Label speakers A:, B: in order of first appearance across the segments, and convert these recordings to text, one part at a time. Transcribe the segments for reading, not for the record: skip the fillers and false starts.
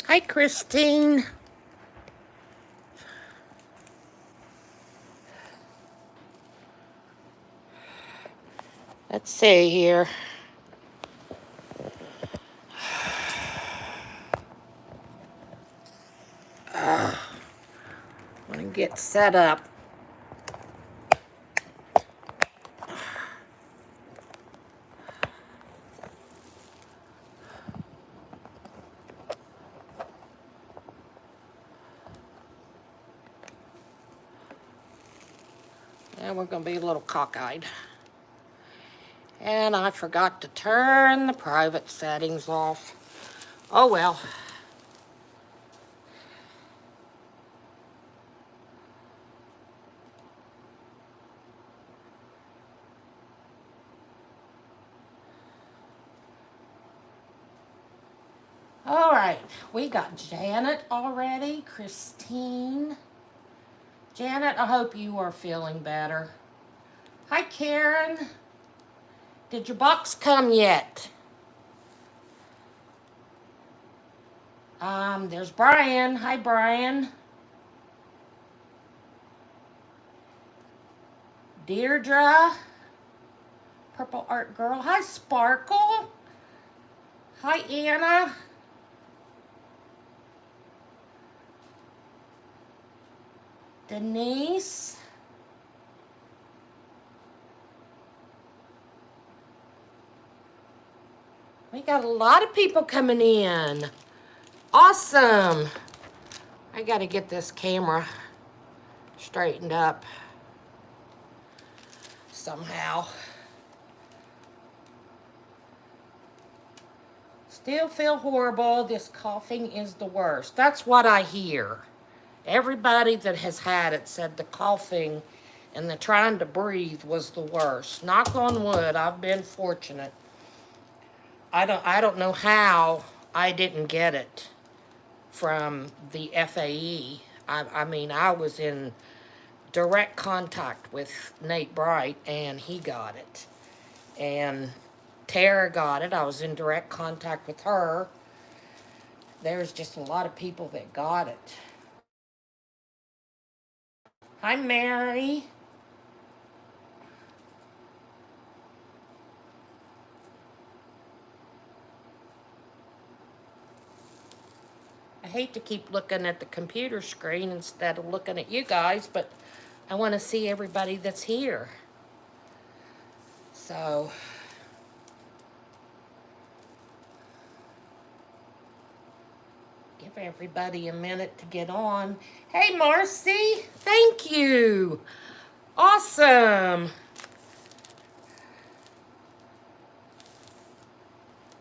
A: Hi, Christine. Let's see here. I'm going to get set up. And we're going to be a little cockeyed. And I forgot to turn the private settings off. Oh well. All right, we got Janet already, Christine. Janet, I hope you are feeling better. Hi, Karen. Did your box come yet? There's Brian. Hi, Brian. Deirdre. Purple Art Girl. Hi, Sparkle. Hi, Anna. Denise. We got a lot of people coming in. Awesome. I got to get this camera straightened up somehow. Still feel horrible. This coughing is the worst. That's what I hear. Everybody that has had it said the coughing and the trying to breathe was the worst. Knock on wood, I've been fortunate. I don't know how I didn't get it from the FAE. I mean, I was in direct contact with Nate Bright, and he got it. And Tara got it. I was in direct contact with her. There's just a lot of people that got it. Hi, Mary. I hate to keep looking at the computer screen instead of looking at you guys, but I want to see everybody that's here. So, give everybody a minute to get on. Hey, Marcy, thank you. Awesome.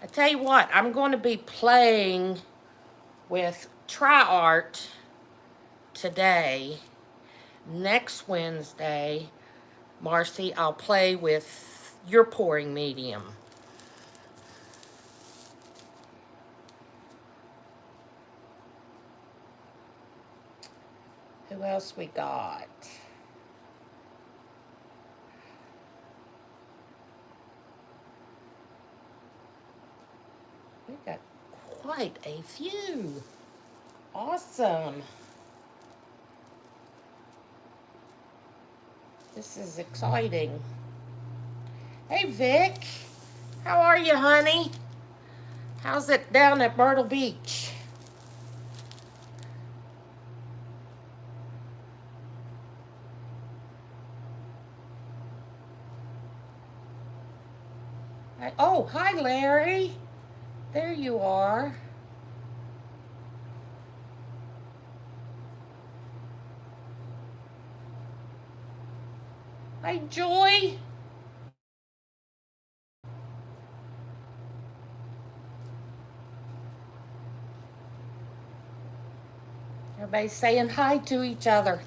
A: I tell you what, I'm going to be playing with Art today. Next Wednesday, Marcy, I'll play with your pouring medium. Who else we got? We got quite a few. Awesome. This is exciting. Hey, Vic. How are you, honey? How's it down at Myrtle Beach? Oh, hi, Larry. There you are. Hi, Joy. Everybody's saying hi to each other.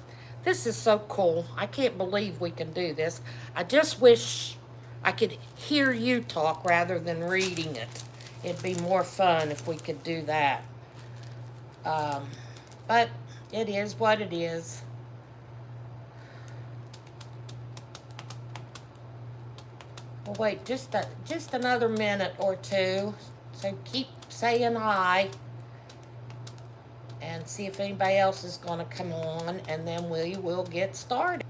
A: This is so cool. I can't believe we can do this. I just wish I could hear you talk rather than reading it. It'd be more fun if we could do that. But it is what it is. We'll wait just another minute or two. So keep saying hi. and see if anybody else is going to come on, and then we will get started.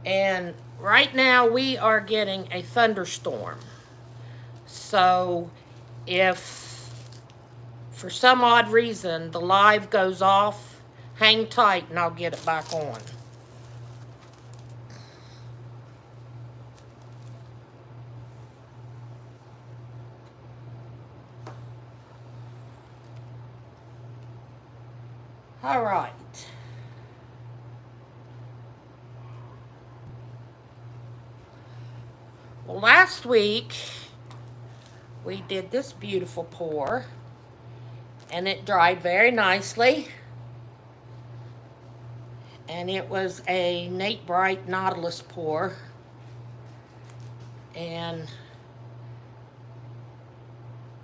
A: And right now we are getting a thunderstorm. So if for some odd reason the live goes off, hang tight and I'll get it back on. All right. Well, last week we did this beautiful pour, and it dried very nicely. And it was a Nate Bright Nautilus pour. And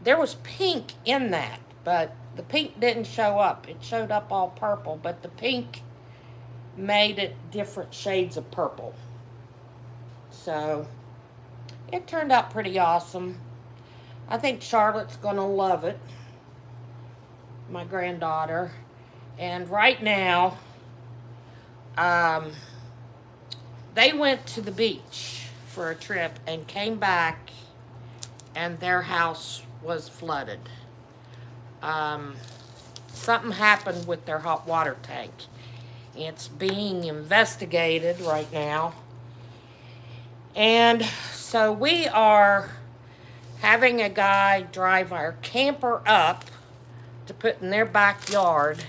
A: there was pink in that, but the pink didn't show up. It showed up all purple, but the pink made it different shades of purple. So it turned out pretty awesome. I think Charlotte's gonna love it, my granddaughter. And right now, they went to the beach for a trip and came back, and their house was flooded. Something happened with their hot water tank. It's being investigated right now. And so we are having a guy drive our camper up to put in their backyard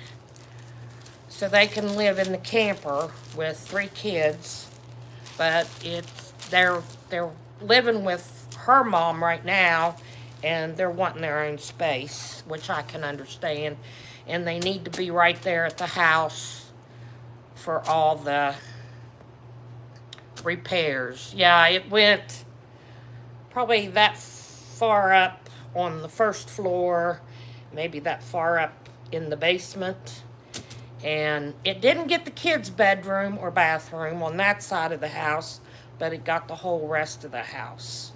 A: so they can live in the camper with 3 kids. But they're living with her mom right now, and they're wanting their own space, which I can understand. And they need to be right there at the house for all the repairs. Yeah, it went probably that far up on the first floor, maybe that far up in the basement. And it didn't get the kids' bedroom or bathroom on that side of the house, but it got the whole rest of the house.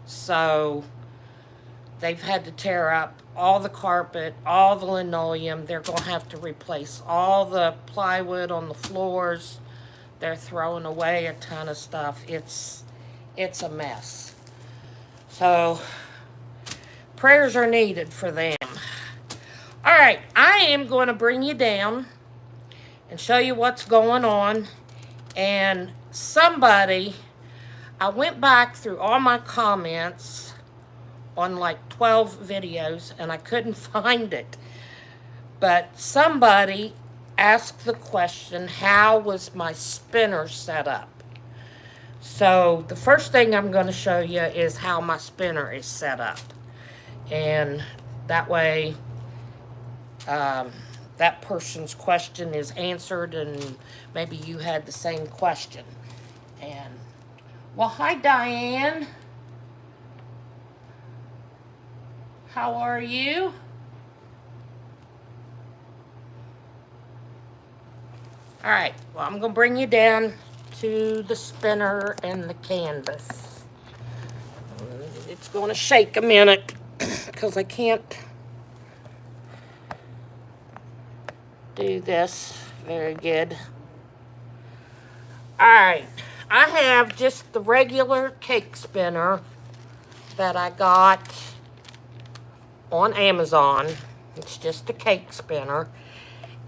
A: So they've had to tear up all the carpet, all the linoleum. They're going to have to replace all the plywood on the floors. They're throwing away a ton of stuff. It's a mess. So prayers are needed for them. All right, I am going to bring you down and show you what's going on. And I went back through all my comments on like 12 videos, and I couldn't find it. But somebody asked the question, how was my spinner set up? So the first thing I'm going to show you is how my spinner is set up. And that way, that person's question is answered, and maybe you had the same question. And, well, hi, Diane. How are you? All right, well, I'm going to bring you down to the spinner and the canvas. It's going to shake a minute because I can't do this very good. All right, I have just the regular cake spinner that I got on Amazon. It's just a cake spinner.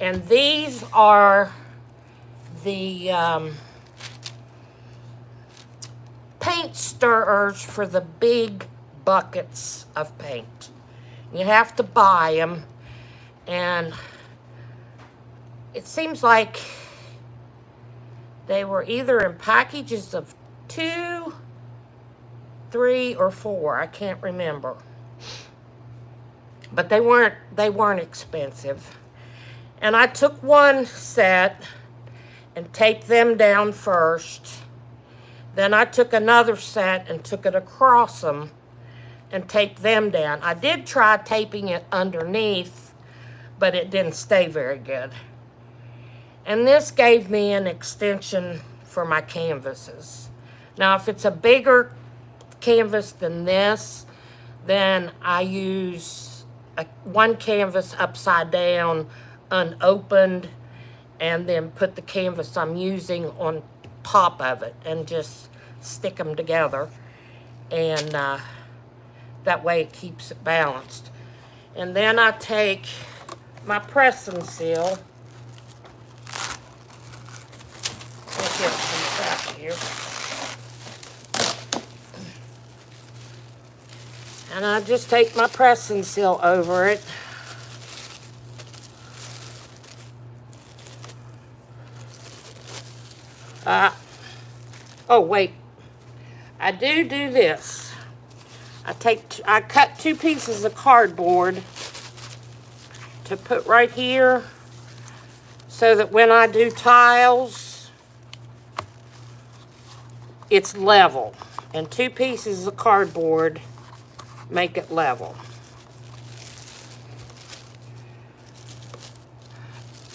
A: And these are the paint stirrers for the big buckets of paint. You have to buy them, and it seems like they were either in packages of 2, 3, or 4. I can't remember. But they weren't expensive. And I took one set and taped them down first. Then I took another set and took it across them and taped them down. I did try taping it underneath, but it didn't stay very good. And this gave me an extension for my canvases. Now, if it's a bigger canvas than this, then I use one canvas upside down, unopened, and then put the canvas I'm using on top of it and just stick them together. And that way it keeps it balanced. And then I take my pressing seal. Let's get some out here. And I just take my pressing seal over it. Oh wait, I do this. I cut 2 pieces of cardboard to put right here so that when I do tiles, it's level. And 2 pieces of cardboard make it level.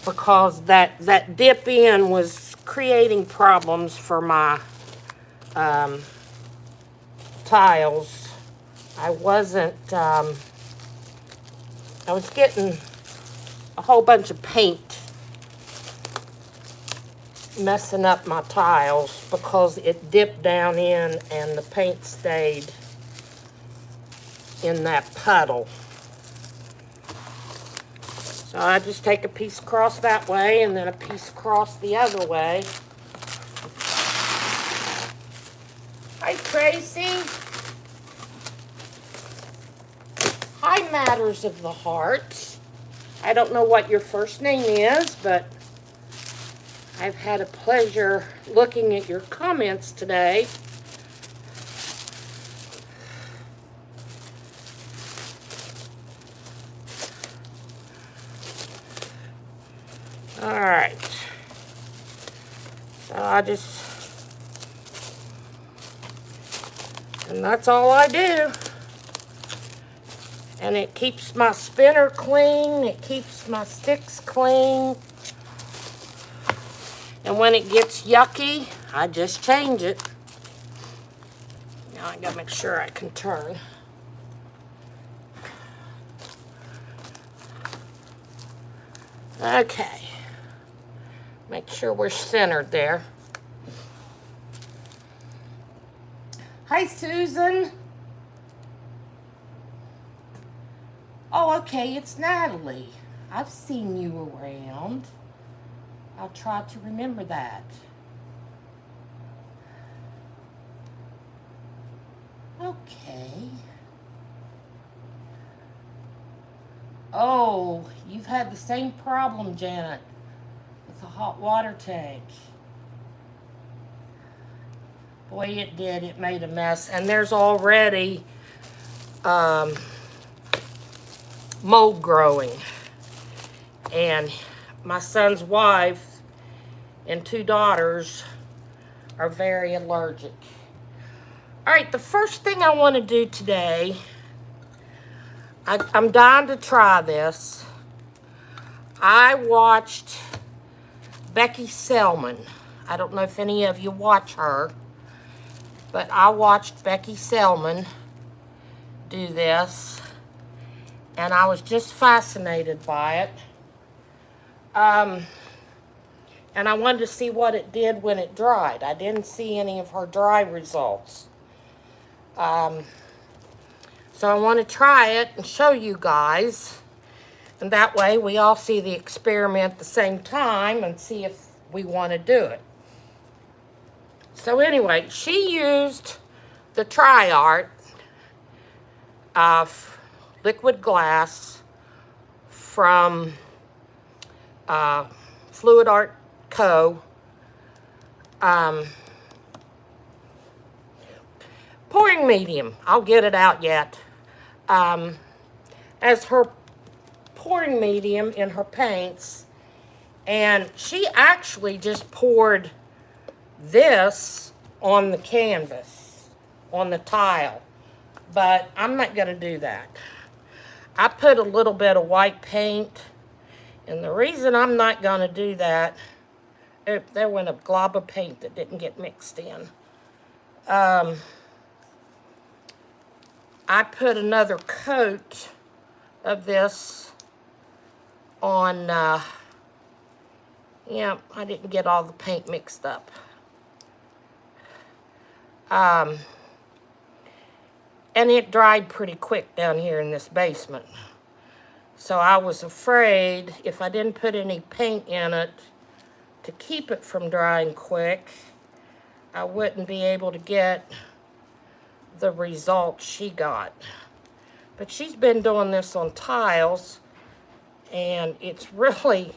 A: Because that dip in was creating problems for my tiles. I was getting a whole bunch of paint messing up my tiles because it dipped down in and the paint stayed in that puddle. So I just take a piece across that way and then a piece across the other way. Hi, Tracy. Hi, Matters of the Heart. I don't know what your first name is, but I've had a pleasure looking at your comments today. All right. So and that's all I do. And it keeps my spinner clean. It keeps my sticks clean. And when it gets yucky, I just change it. Now I gotta make sure I can turn. Okay. Make sure we're centered there. Hi, Susan. Oh, okay, it's Natalie. I've seen you around. I'll try to remember that. Okay. Oh, you've had the same problem, Janet, with the hot water tank. Boy, it did. It made a mess. And there's already mold growing. And my son's wife and 2 daughters are very allergic. All right, the first thing I want to do today, I'm dying to try this. I watched Becky Selman. I don't know if any of you watch her, but I watched Becky Selman do this, and I was just fascinated by it. And I wanted to see what it did when it dried. I didn't see any of her dry results. So I want to try it and show you guys. And that way we all see the experiment at the same time and see if we want to do it. So anyway, she used the Tri-Art liquid glass from Fluid Art Co. Pouring medium. I'll get it out yet. As her pouring medium in her paints. And she actually just poured this on the canvas, on the tile. But I'm not going to do that. I put a little bit of white paint. And the reason I'm not going to do that, there went a glob of paint that didn't get mixed in. I put another coat of this on, yeah, I didn't get all the paint mixed up. And it dried pretty quick down here in this basement. So I was afraid if I didn't put any paint in it to keep it from drying quick, I wouldn't be able to get the result she got. But she's been doing this on tiles, and it's really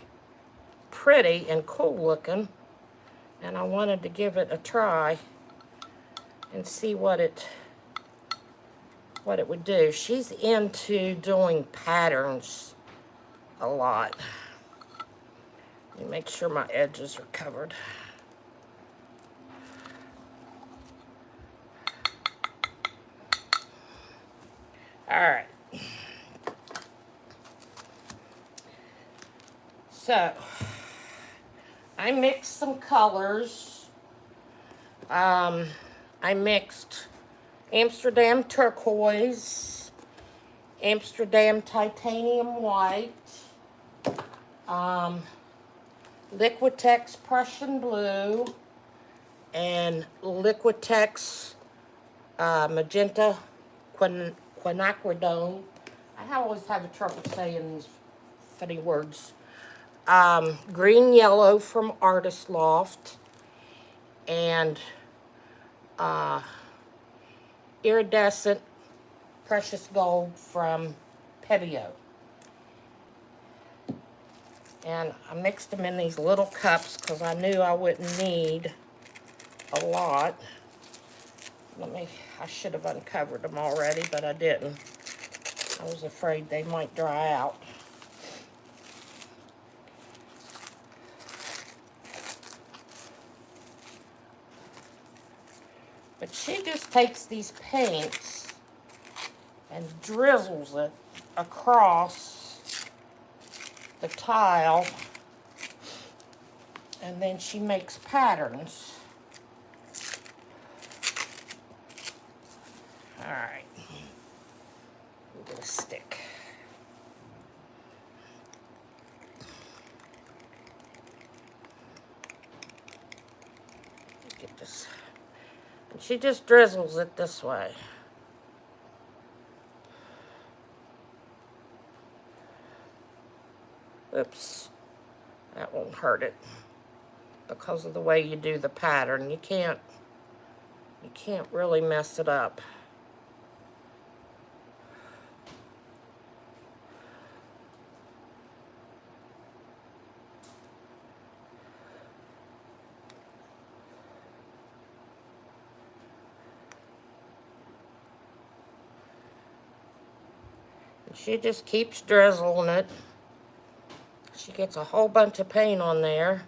A: pretty and cool looking. And I wanted to give it a try and see what it would do. She's into doing patterns a lot. Let me make sure my edges are covered. All right. So, I mixed some colors. I mixed Amsterdam turquoise, Amsterdam titanium white, Liquitex Prussian blue, and Liquitex magenta quinacridone. I always have trouble saying these funny words. Green yellow from Artist Loft, and iridescent precious gold from Pebeo. And I mixed them in these little cups because I knew I wouldn't need a lot. I should have uncovered them already, but I didn't. I was afraid they might dry out. But she just takes these paints and drizzles it across the tile, and then she makes patterns. All right, we'll get a stick. Get this. And she just drizzles it this way. Oops, that won't hurt it because of the way you do the pattern. You can't really mess it up. And she just keeps drizzling it. She gets a whole bunch of paint on there.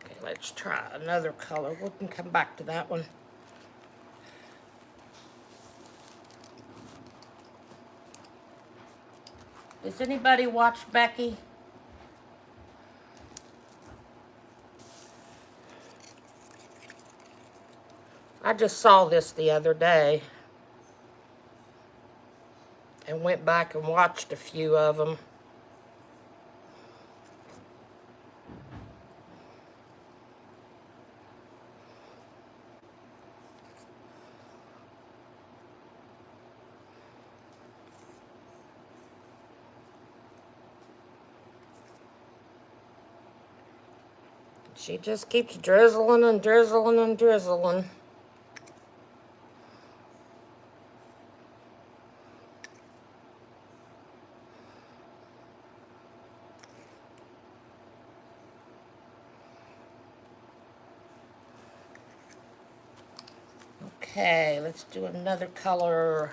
A: Okay, let's try another color. We can come back to that one. Does anybody watch Becky? I just saw this the other day and went back and watched a few of them. She just keeps drizzling and drizzling and drizzling. Okay, let's do another color.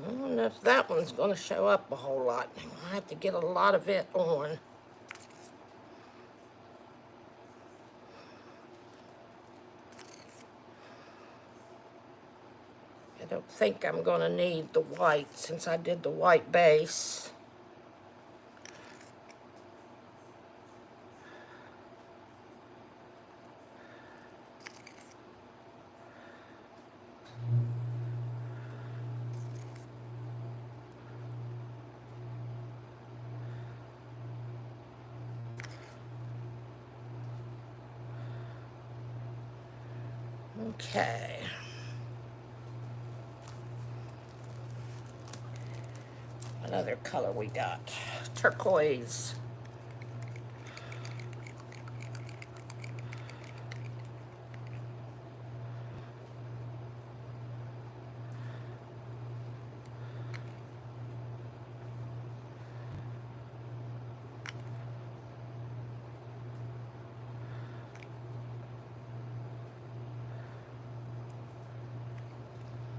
A: I don't know if that one's going to show up a whole lot. I have to get a lot of it on. I don't think I'm going to need the white since I did the white base. Okay. What other color we got? Turquoise.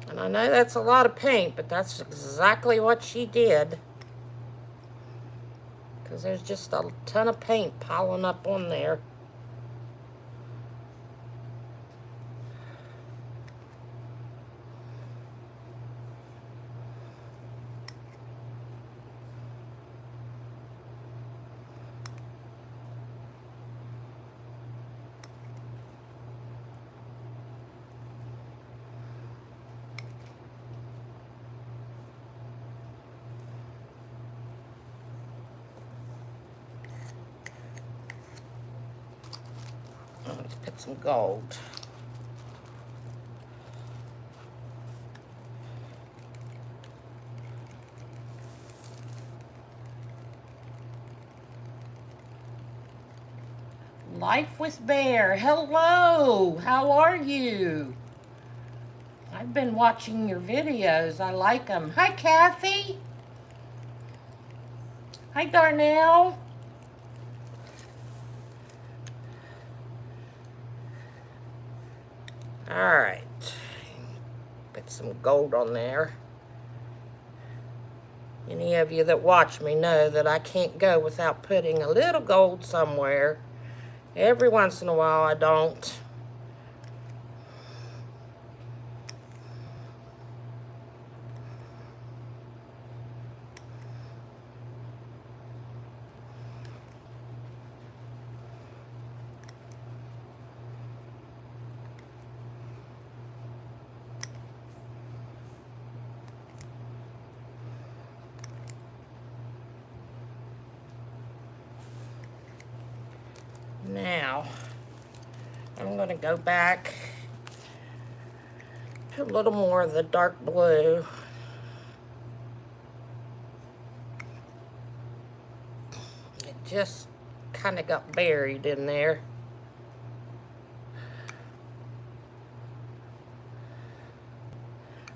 A: And I know that's a lot of paint, but that's exactly what she did. Because there's just a ton of paint piling up on there. Let's put some gold. Life with Bear. Hello. How are you? I've been watching your videos. I like them. Hi, Kathy. Hi, Darnell. All right. Put some gold on there. Any of you that watch me know that I can't go without putting a little gold somewhere. Every once in a while I don't. Now, I'm going to go back, put a little more of the dark blue. It just kind of got buried in there.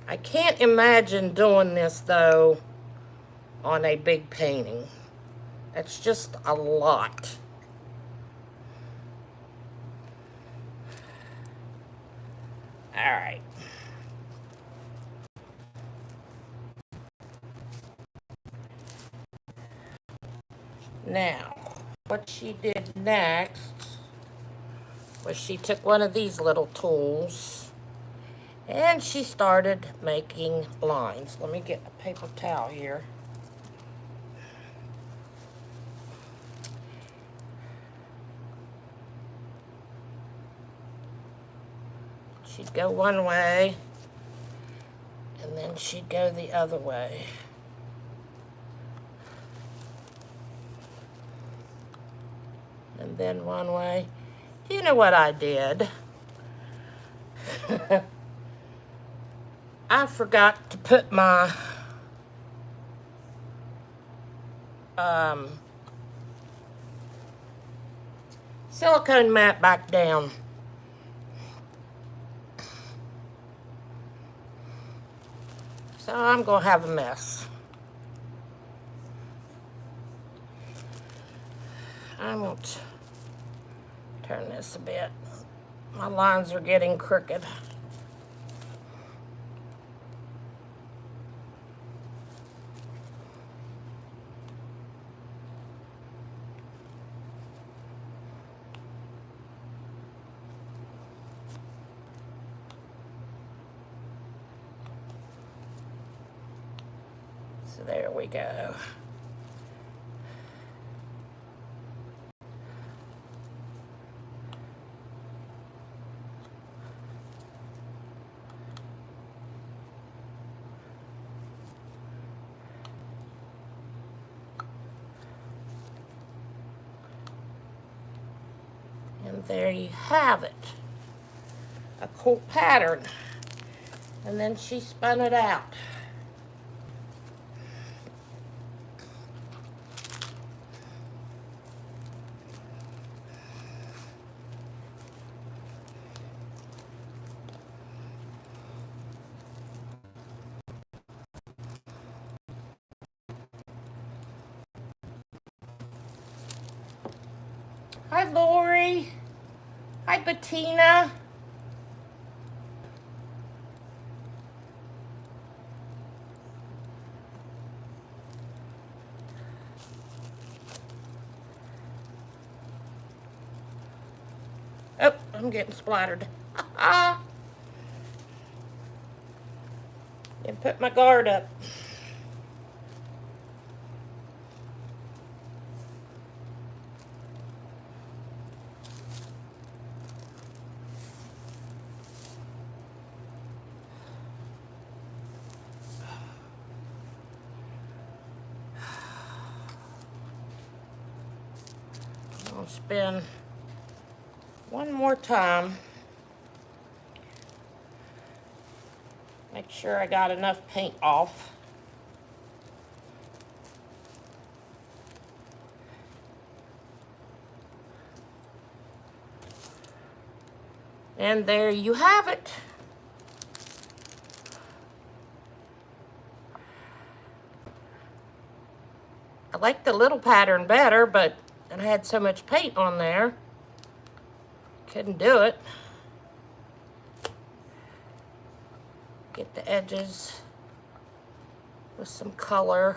A: I can't imagine doing this, though, on a big painting. That's just a lot. All right. Now, what she did next was she took one of these little tools and she started making lines. Let me get a paper towel here. She'd go one way, and then she'd go the other way. And then one way. You know what I did? I forgot to put my silicone mat back down. So I'm going to have a mess. I'm going to turn this a bit. My lines are getting crooked. So there we go. And there you have it. A cool pattern. And then she spun it out. Hi, Lori. Hi, Bettina. Oh, I'm getting splattered. And put my guard up. I'll spin one more time. Make sure I got enough paint off. And there you have it. I like the little pattern better, but it had so much paint on there. Couldn't do it. Get the edges with some color.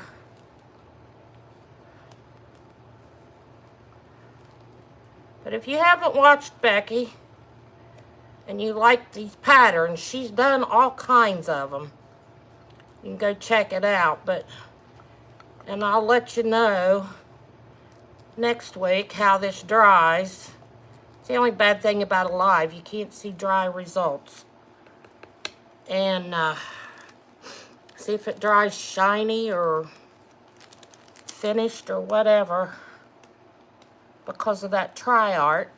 A: But if you haven't watched Becky and you like these patterns, she's done all kinds of them. You can go check it out, and I'll let you know next week how this dries. It's the only bad thing about a live, you can't see dry results. And see if it dries shiny or finished or whatever because of that tri-art.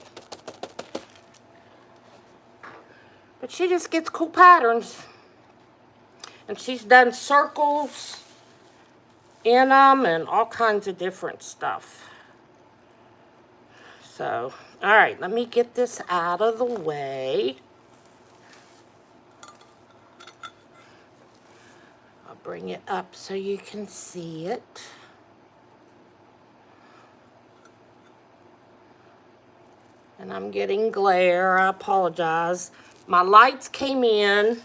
A: But she just gets cool patterns. And she's done circles in them and all kinds of different stuff. So, all right, let me get this out of the way. I'll bring it up so you can see it. And I'm getting glare, I apologize. My lights came in,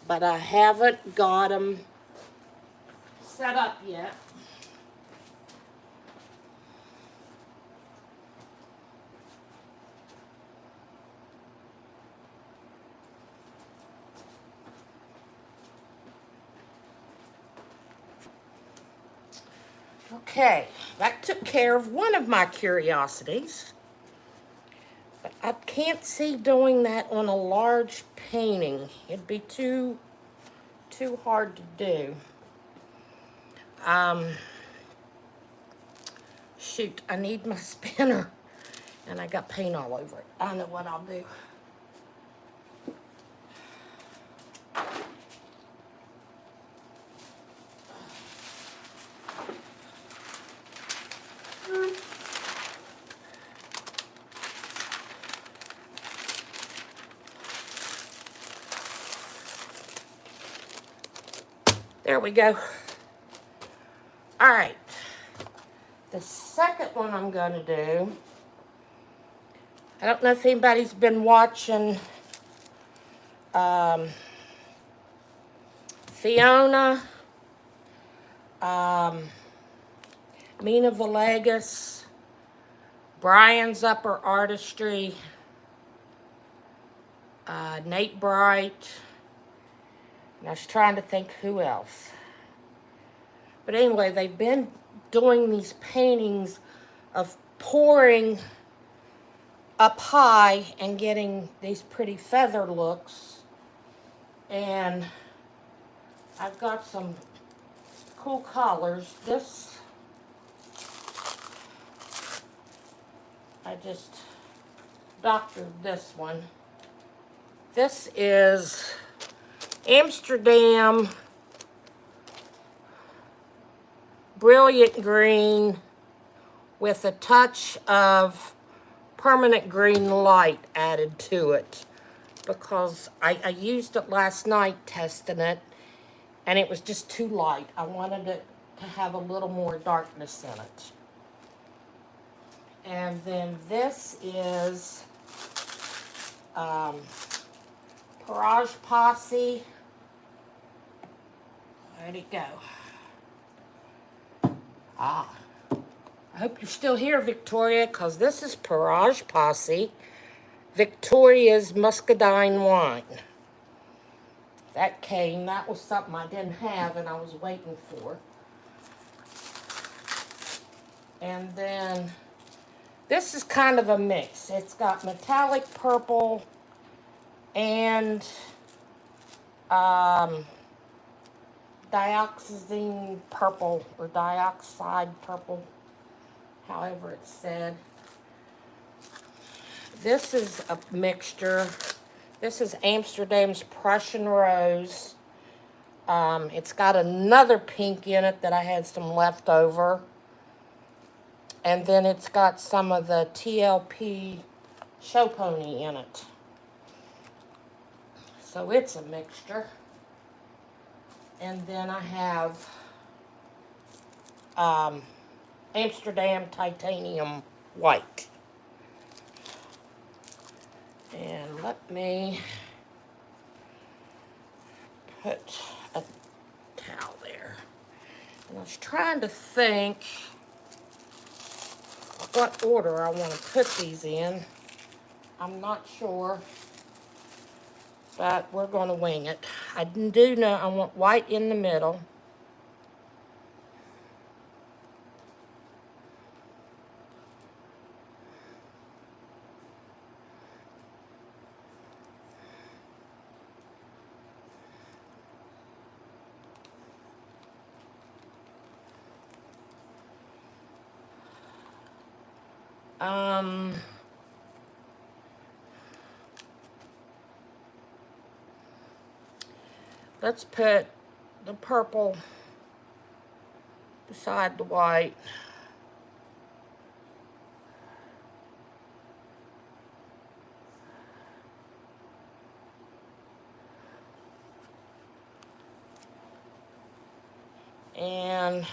A: but I haven't got them set up yet. Okay, that took care of one of my curiosities. But I can't see doing that on a large painting. It'd be too hard to do. Shoot, I need my spinner. And I got paint all over it. I know what I'll do. There we go. All right. The second one I'm going to do, I don't know if anybody's been watching Fiona, Mina Villegas, Brian's Upper Artistry, Nate Bright, and I was trying to think who else. But anyway, they've been doing these paintings of pouring up high and getting these pretty feather looks. And I've got some cool colors. This, I just doctored this one. This is Amsterdam Brilliant Green with a touch of permanent green light added to it, because I used it last night testing it and it was just too light. I wanted it to have a little more darkness in it. And then this is Parage Posse. Where'd it go? I hope you're still here, Victoria, because this is Parage Posse, Victoria's Muscadine wine. That came, that was something I didn't have and I was waiting for. And then this is kind of a mix. It's got metallic purple and dioxazine purple, or dioxide purple, however it's said. This is a mixture. This is Amsterdam's Prussian Rose. It's got another pink in it that I had some left over. And then it's got some of the TLP Show Pony in it. So it's a mixture. And then I have Amsterdam Titanium White. And let me put a towel there. And I was trying to think what order I want to put these in. I'm not sure, but we're going to wing it. I do know I want white in the middle. Let's put the purple beside the white. And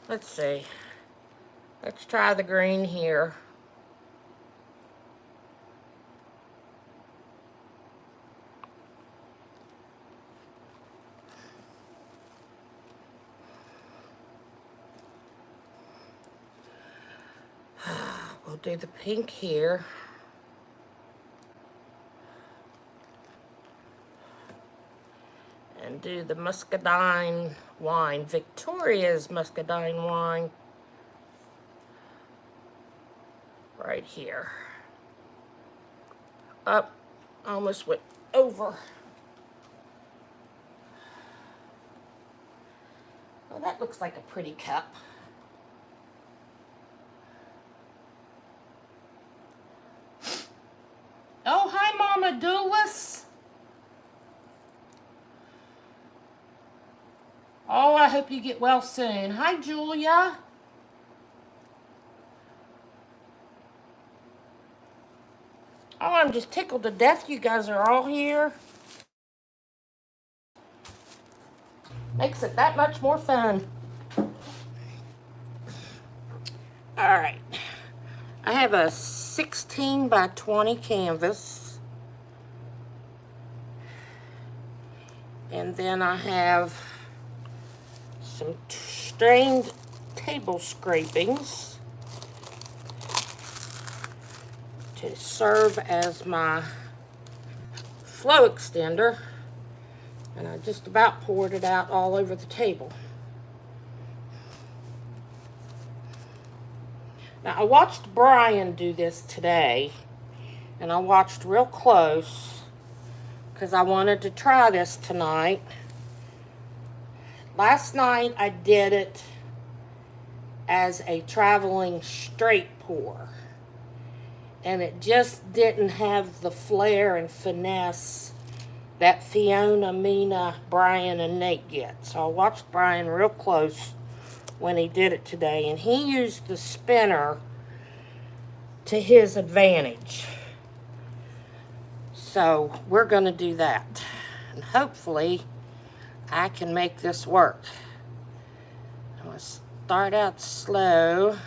A: let's see. Let's try the green here. We'll do the pink here. And do the muscadine wine, Victoria's muscadine wine, right here. Up, almost went over. Well, that looks like a pretty cup. Oh, hi, Mama Doulis. Oh, I hope you get well soon. Hi, Julia. Oh, I'm just tickled to death you guys are all here. Makes it that much more fun. All right. I have a 16 by 20 canvas. And then I have some strained table scrapings to serve as my flow extender, and I just about poured it out all over the table. Now, I watched Brian do this today, and I watched real close because I wanted to try this tonight. Last night, I did it as a traveling straight pour, and it just didn't have the flair and finesse that Fiona, Mina, Brian, and Nate get. So I watched Brian real close when he did it today, and he used the spinner to his advantage. So we're going to do that, and hopefully I can make this work. I'm going to start out slow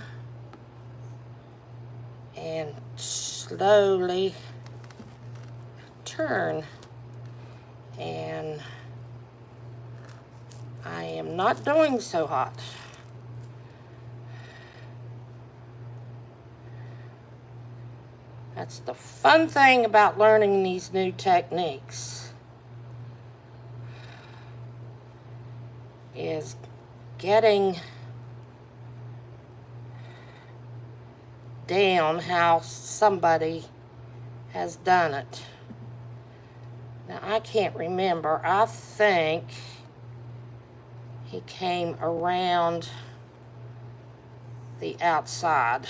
A: and slowly turn, and I am not doing so hot. That's the fun thing about learning these new techniques, is getting down how somebody has done it. Now, I can't remember. I think he came around the outside.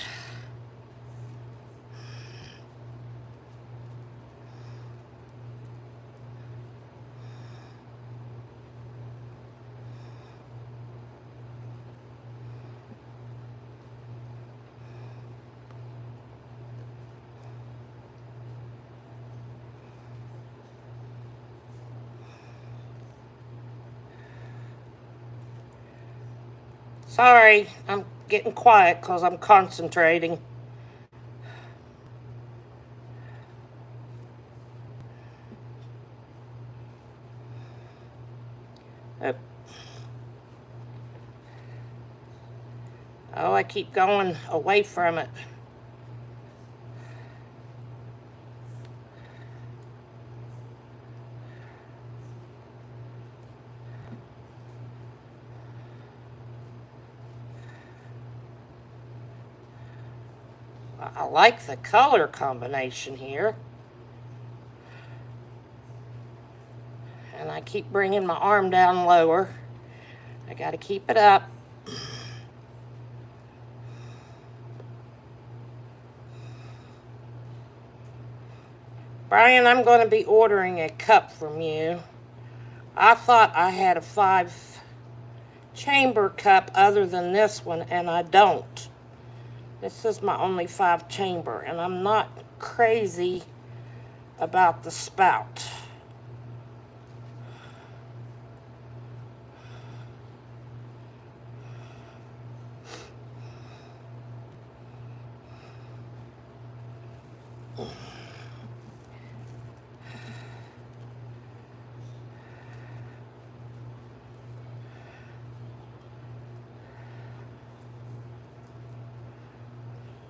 A: Sorry, I'm getting quiet because I'm concentrating. Oh, I keep going away from it. I like the color combination here. And I keep bringing my arm down lower. I got to keep it up. Brian, I'm going to be ordering a cup from you. I thought I had a 5-chamber cup other than this one, and I don't. This is my only 5-chamber, and I'm not crazy about the spout.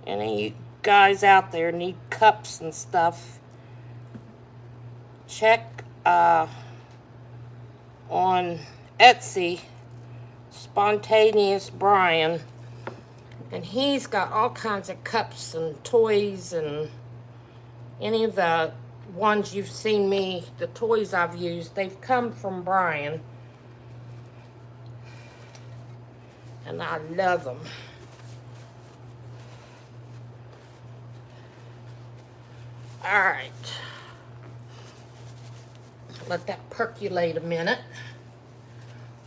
A: Any of you guys out there need cups and stuff, check on Etsy, Spontaneous Brian, and he's got all kinds of cups and toys, and any of the ones you've seen me, the toys I've used, they've come from Brian, and I love them. All right, let that percolate a minute.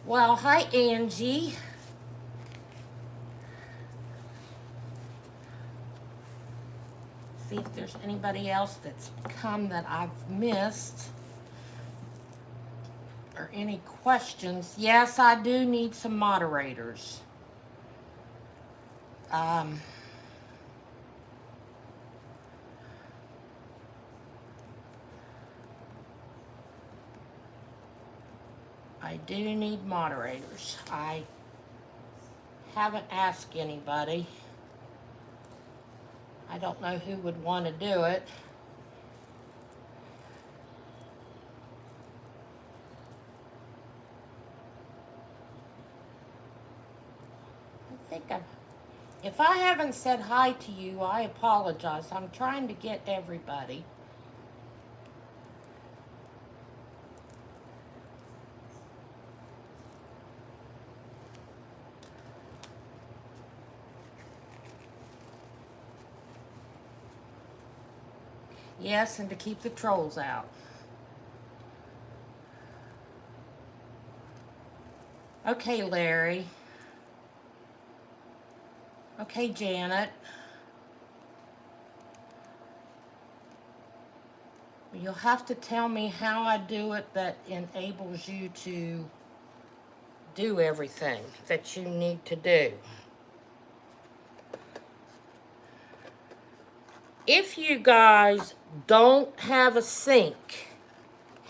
A: Well, hi, Angie. See if there's anybody else that's come that I've missed, or any questions. Yes, I do need some moderators. I do need moderators. I Haven't asked anybody. I don't know who would want to do it. If I haven't said hi to you, I apologize. I'm trying to get everybody. Yes, and to keep the trolls out. Okay, Larry. Okay, Janet. You'll have to tell me how I do it that enables you to do everything that you need to do. If you guys don't have a sink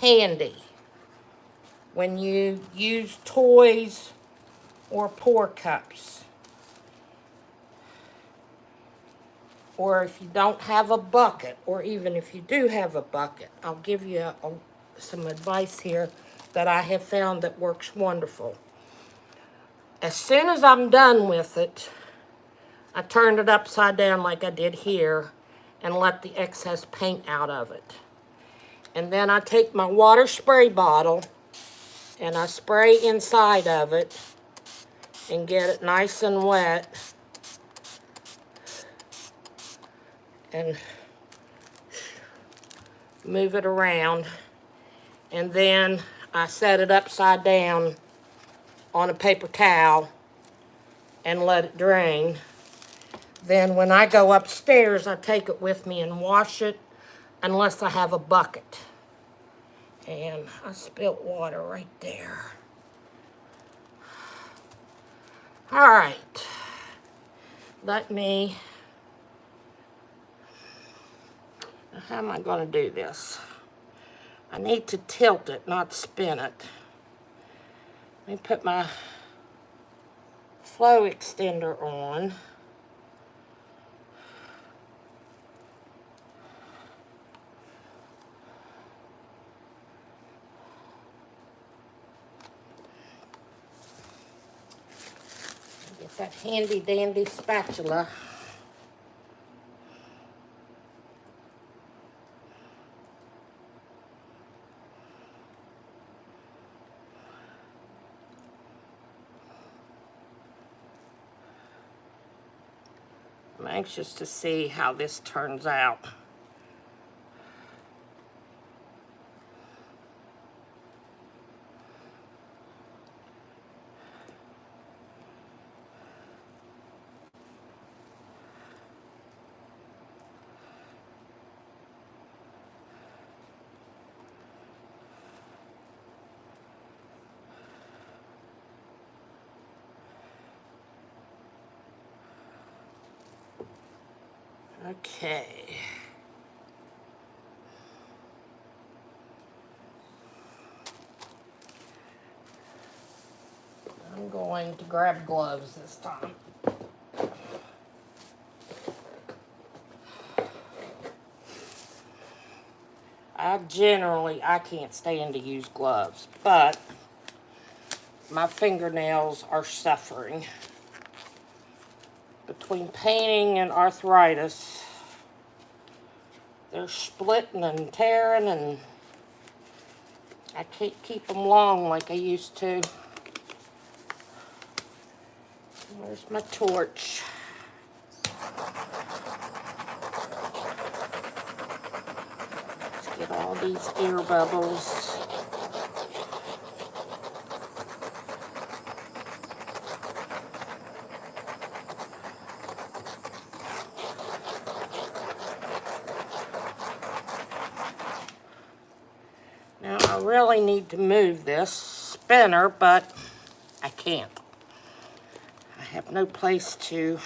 A: handy when you use toys or pour cups, or if you don't have a bucket, or even if you do have a bucket, I'll give you some advice here that I have found that works wonderful. As soon as I'm done with it, I turn it upside down like I did here and let the excess paint out of it. And then I take my water spray bottle and I spray inside of it and get it nice and wet. And move it around. And then I set it upside down on a paper towel and let it drain. Then when I go upstairs, I take it with me and wash it unless I have a bucket. And I spilt water right there. All right. Let me... How am I going to do this? I need to tilt it, not spin it. Let me put my flow extender on. Get that handy dandy spatula. I'm anxious to see how this turns out. Okay. I'm going to grab gloves this time. I can't stand to use gloves, but my fingernails are suffering. Between painting and arthritis, they're splitting and tearing, and I can't keep them long like I used to. Where's my torch? Let's get all these air bubbles. Now I really need to move this spinner, but I can't. I have no place to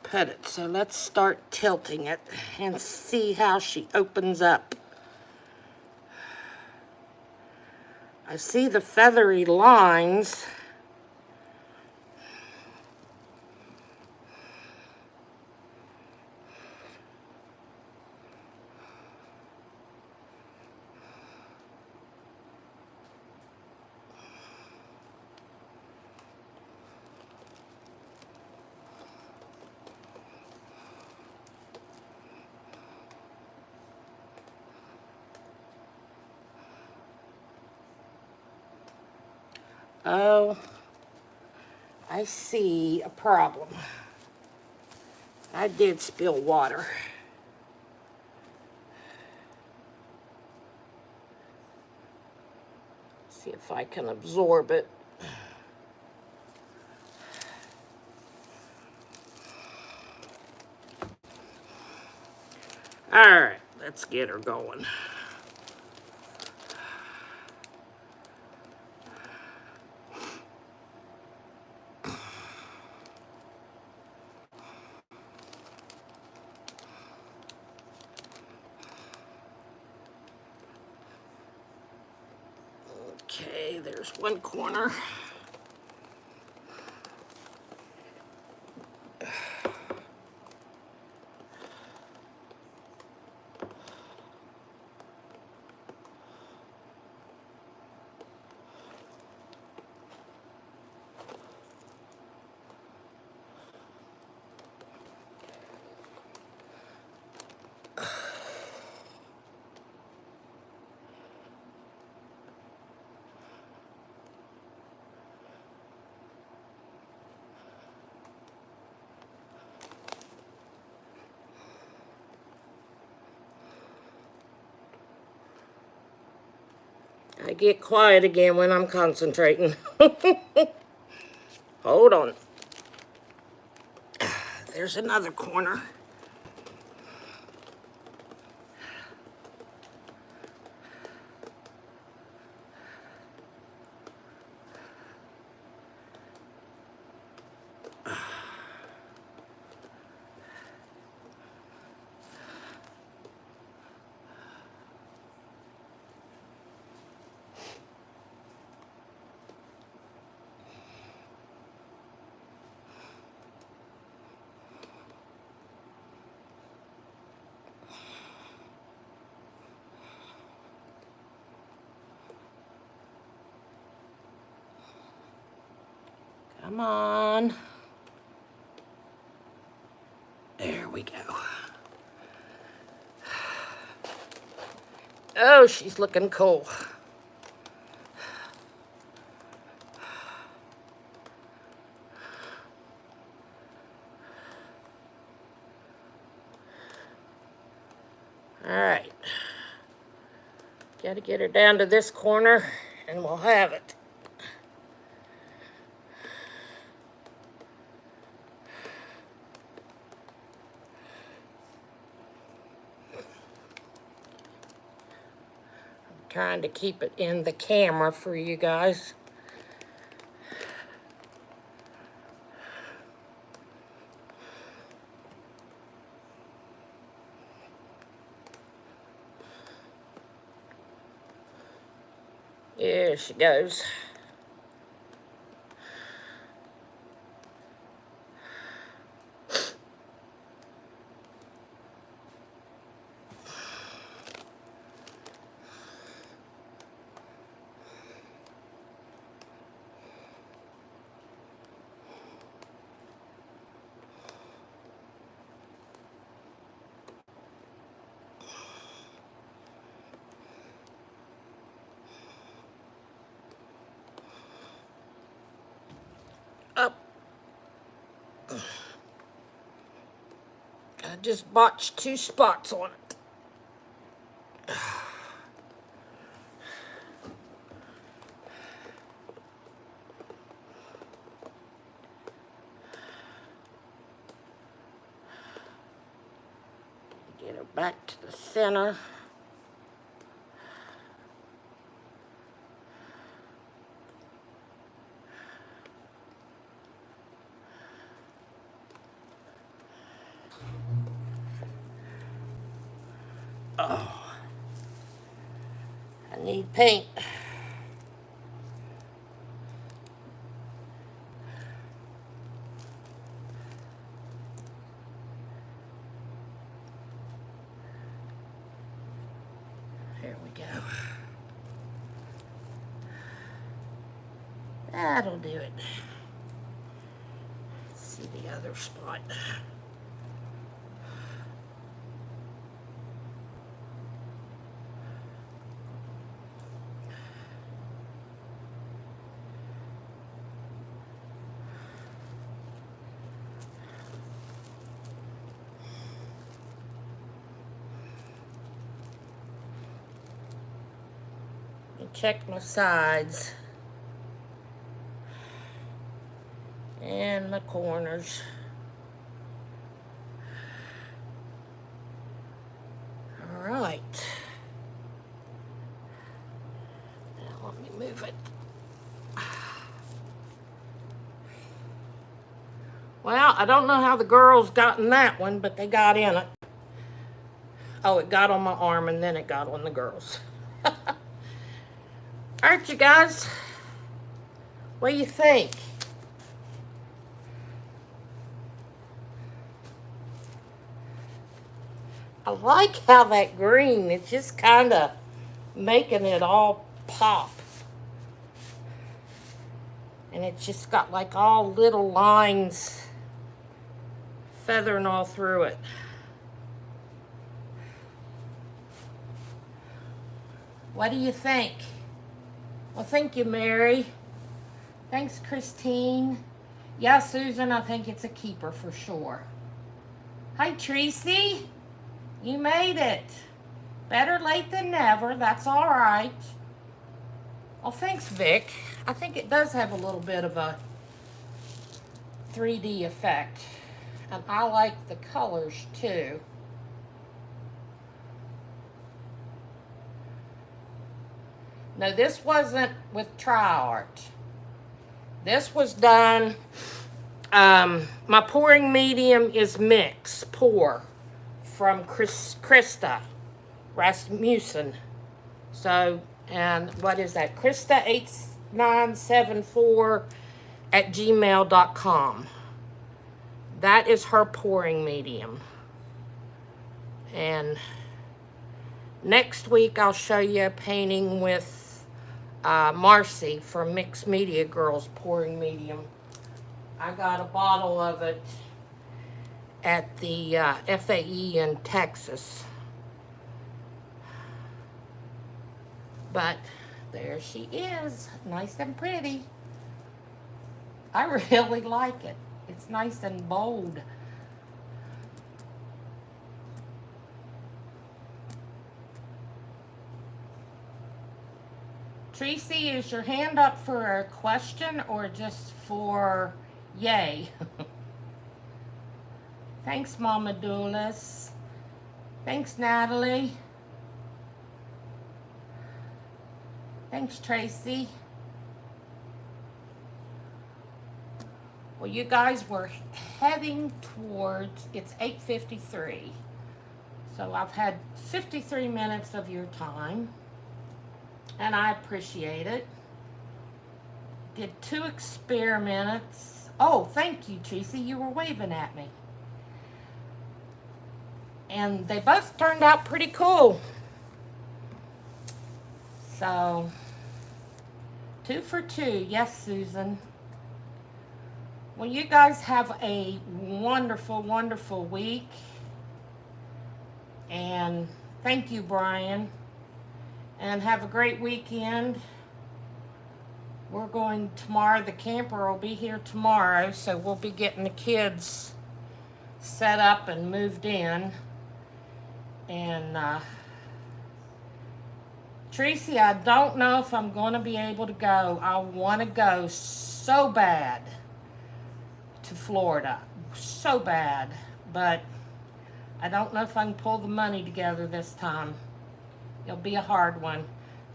A: put it. So let's start tilting it and see how she opens up. I see the feathery lines. Oh, I see a problem. I did spill water. See if I can absorb it. All right, let's get her going. Okay, there's one corner. I get quiet again when I'm concentrating. Hold on. There's another corner. Come on. There we go. Oh, she's looking cool. All right. Got to get her down to this corner and we'll have it. I'm trying to keep it in the camera for you guys. There she goes. Up. I just botched 2 spots on it. Get her back to the center. Oh, I need paint. There we go. That'll do it. Let's see the other spot. check my sides and my corners. All right. Now let me move it. Well, I don't know how the girls got in that one, but they got in it. Oh, it got on my arm and then it got on the girls. All right, you guys. What do you think? I like how that green, it's just kind of making it all pop. And it's just got like all little lines feathering all through it. What do you think? Well, thank you, Mary. Thanks, Christine. Yeah, Susan, I think it's a keeper for sure. Hi, Tracy. You made it. Better late than never. That's all right. Well, thanks, Vic. I think it does have a little bit of a 3D effect. And I like the colors, too. No, this wasn't with Tri-Art. This was done, my pouring medium is Mix Pour from Krista Rasmussen. So, and what is that? Krista8974@gmail.com. That is her pouring medium. And next week I'll show you a painting with Marcy from Mixed Media Girls pouring medium. I got a bottle of it at the FAE in Texas. But there she is, nice and pretty. I really like it. It's nice and bold. Tracy, is your hand up for a question or just for yay? Thanks, Mama Doulis. Thanks, Natalie. Thanks, Tracy. Well, you guys were heading towards, it's 8:53. So I've had 53 minutes of your time. And I appreciate it. Did 2 experiments. Oh, thank you, Tracy. You were waving at me. And they both turned out pretty cool. So, 2 for 2. Yes, Susan. Well, you guys have a wonderful, wonderful week. And thank you, Brian. And have a great weekend. We're going tomorrow. The camper will be here tomorrow, so we'll be getting the kids set up and moved in. And Tracy, I don't know if I'm going to be able to go. I want to go so bad to Florida. So bad. But I don't know if I can pull the money together this time. It'll be a hard one.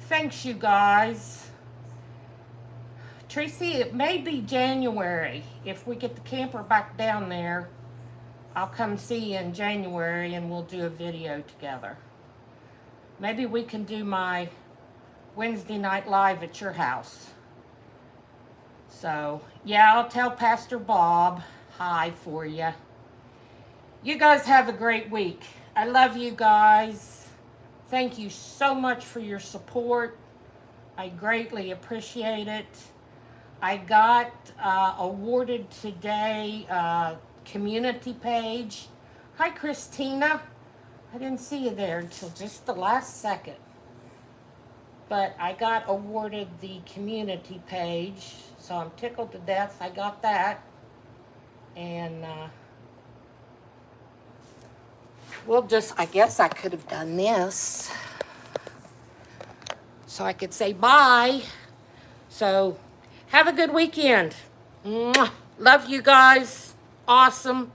A: Thanks, you guys. Tracy, it may be January. If we get the camper back down there, I'll come see you in January and we'll do a video together. Maybe we can do my Wednesday night live at your house. So, yeah, I'll tell Pastor Bob hi for you. You guys have a great week. I love you guys. Thank you so much for your support. I greatly appreciate it. I got awarded today community page. Hi, Christina. I didn't see you there until just the last second. But I got awarded the community page, so I'm tickled to death I got that. And we'll just, I guess I could have done this. so I could say bye. So have a good weekend. Mwah. Love you guys. Awesome.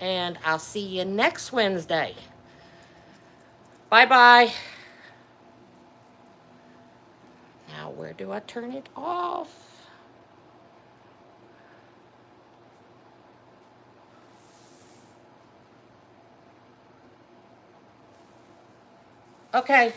A: And I'll see you next Wednesday. Bye-bye. Now, where do I turn it off? Okay.